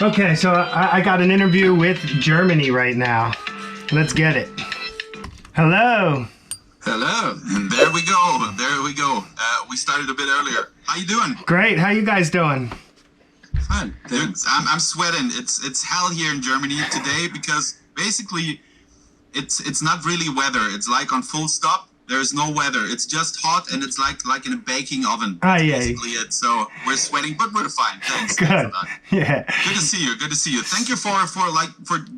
Okay, so I got an interview with Germany right now. Let's get it. Hello. Hello, and there we go. There we go. We started a bit earlier. How you doing? Great. How you guys doing? Fine, thanks. I'm sweating. It's hell here in Germany today because basically it's not really weather. It's like on full stop. There's no weather. It's just hot and it's like in a baking oven. That's basically it. So we're sweating, but we're fine. Thanks. Good. Thanks a lot. Yeah. Good to see you. Good to see you. Thank you for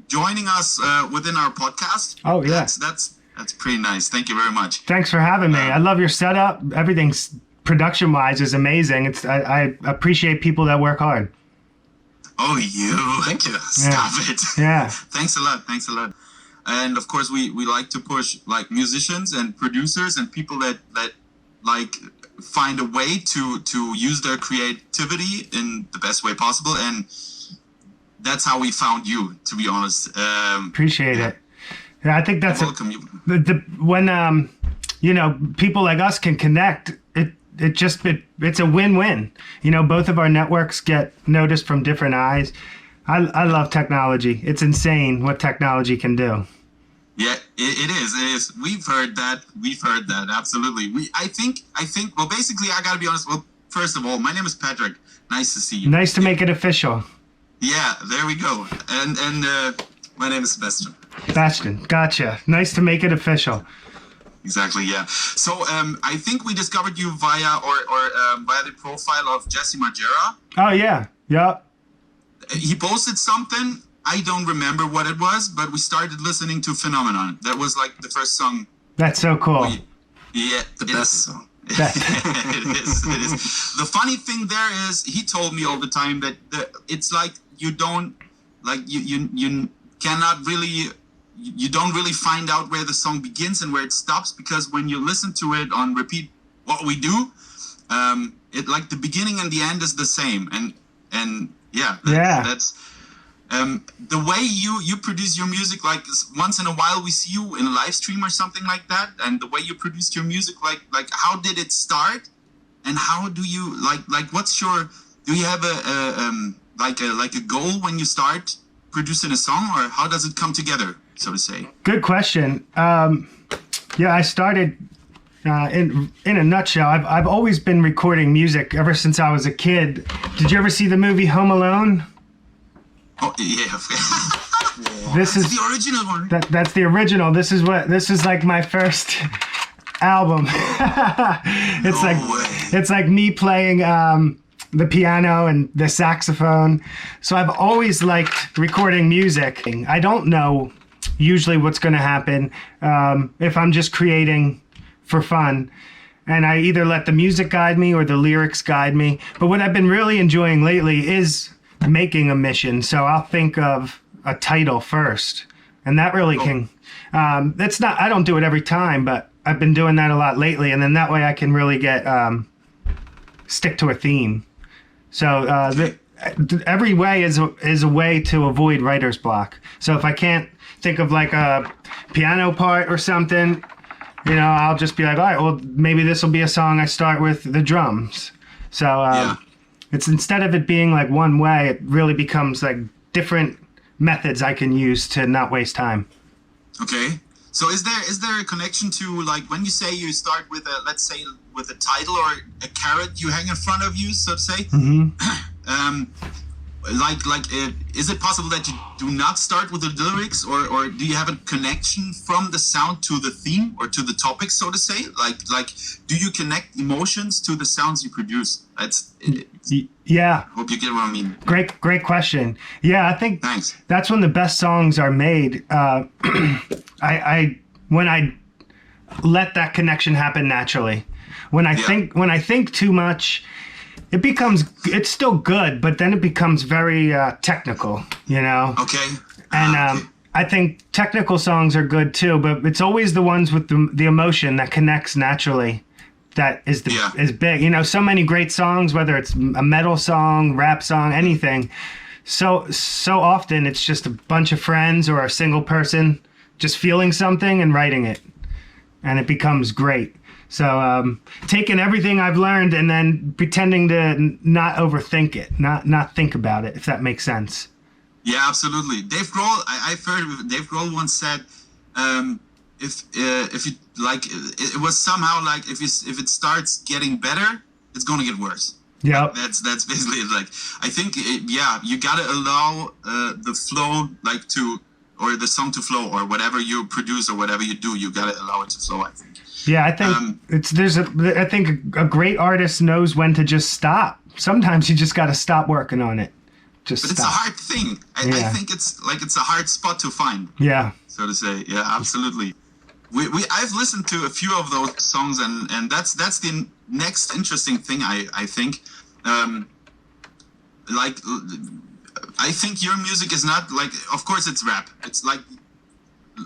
joining us within our podcast. Oh yeah. That's pretty nice. Thank you very much. Thanks for having me. I love your setup. Everything's production-wise is amazing. I appreciate people that work hard. Oh, you. Thank you. Stop it. Yeah. Thanks a lot. Thanks a lot. And of course, we like to push like musicians and producers and people that like find a way to use their creativity in the best way possible. And that's how we found you, to be honest. Appreciate it. Yeah, I think that's welcome. When people like us can connect. It's a win-win. Both of our networks get noticed from different eyes. I love technology. It's insane what technology can do. Yeah, it is. We've heard that. Absolutely. I think. Well, basically, I gotta be honest. Well, first of all, my name is Patrick. Nice to see you. Nice to make it official. Yeah, there we go. And my name is Sebastian. Sebastian, gotcha. Nice to make it official. Exactly, yeah. So I think we discovered you via the profile of Jesse Margera. Oh yeah, yep. He posted something. I don't remember what it was, but we started listening to Phenomenon. That was like the first song. That's so cool. The best song. It is. The funny thing there is, he told me all the time that it's like you don't like you cannot really. You don't really find out where the song begins and where it stops, because when you listen to it on repeat, what we do, it like the beginning and the end is the same, and that's the way you produce your music. Like once in a while we see you in a live stream or something like that, and the way you produced your music, like how did it start, and how do you like what's your, do you have a goal when you start producing a song, or how does it come together, so to say? Good question. I started in a nutshell. I've always been recording music ever since I was a kid. Did you ever see the movie Home Alone? Oh yeah. This is the original one. That's the original. This is like my first album. It's like me playing the piano and the saxophone. So I've always liked recording music. I don't know usually what's going to happen if I'm just creating for fun. And I either let the music guide me or the lyrics guide me. But what I've been really enjoying lately is making a mission. So I'll think of a title first. And that really can, I don't do it every time, but I've been doing that a lot lately. And then that way I can really stick to a theme. So every way is a way to avoid writer's block. So if I can't think of like a piano part or something, I'll just be like, all right, well, maybe this will be a song I start with the drums. So it's, instead of it being like one way, it really becomes like different methods I can use to not waste time. Okay. So is there a connection to, like, when you say you start with a, let's say, with a title or a carrot you hang in front of you, so to say? Mm-hmm. Is it possible that you do not start with the lyrics, or do you have a connection from the sound to the theme or to the topic, so to say? Like, do you connect emotions to the sounds you produce? Yeah. Hope you get what I mean. Great question. Yeah, I think that's when the best songs are made. When I let that connection happen naturally. When I think too much, it's still good, but then it becomes very technical, Okay. And I think technical songs are good too, but it's always the ones with the emotion that connects naturally. That is big. So many great songs, whether it's a metal song, rap song, anything. So often it's just a bunch of friends or a single person just feeling something and writing it, and it becomes great. So taking everything I've learned and then pretending to not overthink it, not think about it, if that makes sense. Yeah, absolutely. Dave Grohl, I've heard Dave Grohl once said, if you like, it was somehow like if it starts getting better, it's gonna get worse. Yeah, that's basically it. Like I think you gotta allow the flow or the song to flow, or whatever you produce or whatever you do, you gotta allow it to flow, I think. Yeah, I think I think a great artist knows when to just stop. Sometimes you just got to stop working on it. But it's a hard thing. I think it's a hard spot to find. Yeah. So to say, yeah, absolutely. I've listened to a few of those songs, and that's the next interesting thing. I think, like, I think your music is not like. Of course, it's rap. It's like.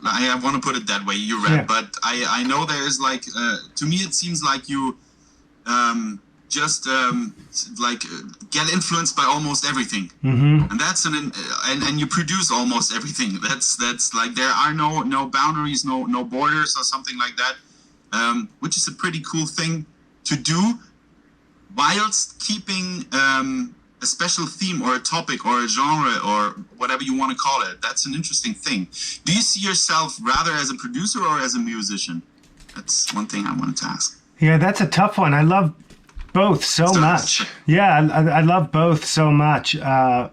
I want to put it that way. You rap, but I know there is like. To me, it seems like you. Just get influenced by almost everything, and that's and you produce almost everything. That's like there are no boundaries, no borders or something like that, which is a pretty cool thing to do, whilst keeping a special theme or a topic or a genre or whatever you want to call it. That's an interesting thing. Do you see yourself rather as a producer or as a musician? That's one thing I wanted to ask. Yeah, that's a tough one. I love both so much. Yeah, I love both so much. Yeah,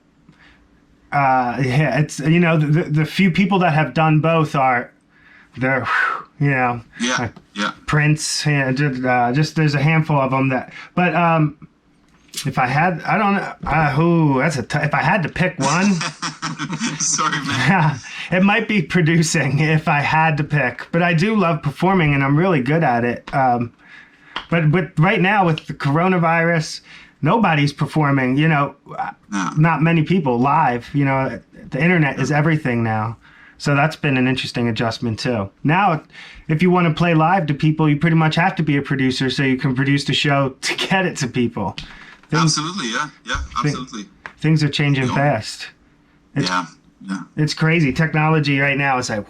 it's the few people that have done both they're Prince. Yeah, just there's a handful of them that. But if I had, I don't know. If I had to pick one. Sorry, man. Yeah, it might be producing if I had to pick. But I do love performing, and I'm really good at it. But right now with the coronavirus, nobody's performing, not many people live, the internet is everything now. So that's been an interesting adjustment too. Now, if you want to play live to people, you pretty much have to be a producer so you can produce the show to get it to people. Absolutely, yeah, absolutely. Things are changing fast. It's crazy. Technology right now is like,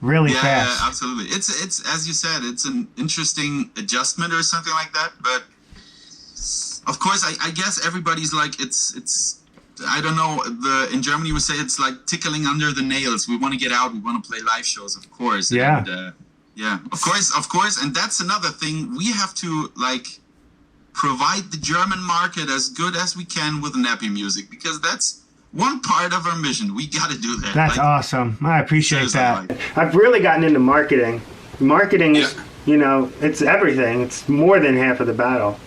really fast. Yeah, absolutely. It's as you said, it's an interesting adjustment or something like that. But of course, I guess everybody's like it's. I don't know. In Germany we say it's like tickling under the nails. We want to get out. We want to play live shows, of course. Yeah. And, of course. And that's another thing. We have to provide the German market as good as we can with nappy music, because that's one part of our mission. We got to do that. That's awesome. I appreciate that. I've really gotten into marketing. Marketing is, it's everything. It's more than half of the battle.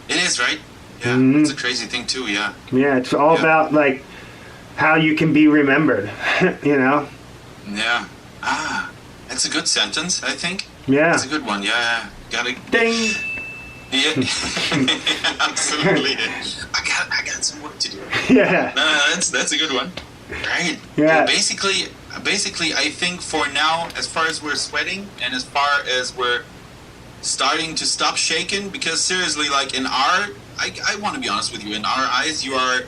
It is, right? Yeah, it's a crazy thing too, yeah. Yeah, it's all about, how you can be remembered, Yeah. That's a good sentence, I think. Yeah. That's a good one, yeah. Gotta... Ding! Yeah, absolutely. I got some work to do. Yeah. That's a good one. Right. Yeah. Basically, I think for now, as far as we're sweating and as far as we're starting to stop shaking, because seriously, I want to be honest with you, in our eyes, you are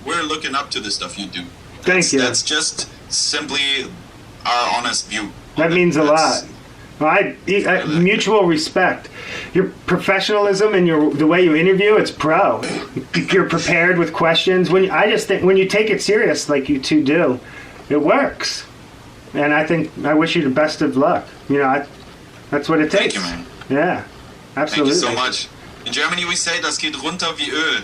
we're looking up to the stuff you do. Thank you. That's just simply our honest view. That means a lot. Well, mutual respect. Your professionalism and the way you interview, it's pro. You're prepared with questions. I just think when you take it serious like you two do, it works. And I wish you the best of luck. That's what it takes. Thank you, man. Yeah, absolutely. Thank you so much. In Germany, we say das geht runter wie Öl,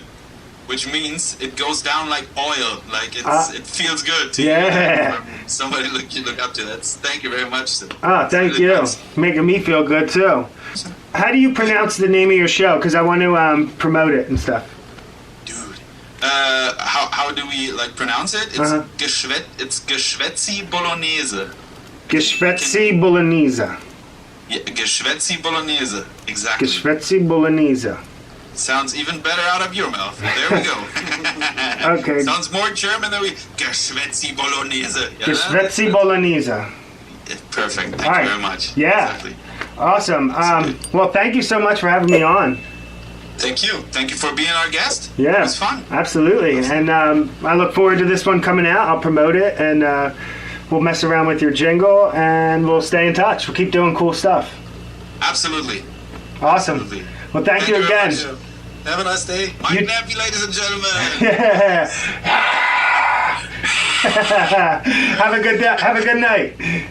which means it goes down like oil. It feels good to you. Somebody you look up to. Thank you very much, sir. Oh, thank you. Nice. Making me feel good too. How do you pronounce the name of your show? Because I want to promote it and stuff. Dude, how do we pronounce it? It's it's Geschwätzi Bolognese. Geschwätzi Bolognese. Yeah, Geschwätzi Bolognese. Exactly. Geschwätzi Bolognese. Sounds even better out of your mouth. There we go. Okay. Sounds more German than Geschwätzi Bolognese. Yeah? Geschwätzi Bolognese. Perfect. Thank you very much. Yeah. Exactly. Awesome. Well, thank you so much for having me on. Thank you. Thank you for being our guest. Yeah. It was fun. Absolutely. And I look forward to this one coming out. I'll promote it, and we'll mess around with your jingle, and we'll stay in touch. We'll keep doing cool stuff. Absolutely. Awesome. Absolutely. Well, thank you very again. much. Have a nice day. Mike You- Nappy, ladies and gentlemen. Have a good day. Have a good night.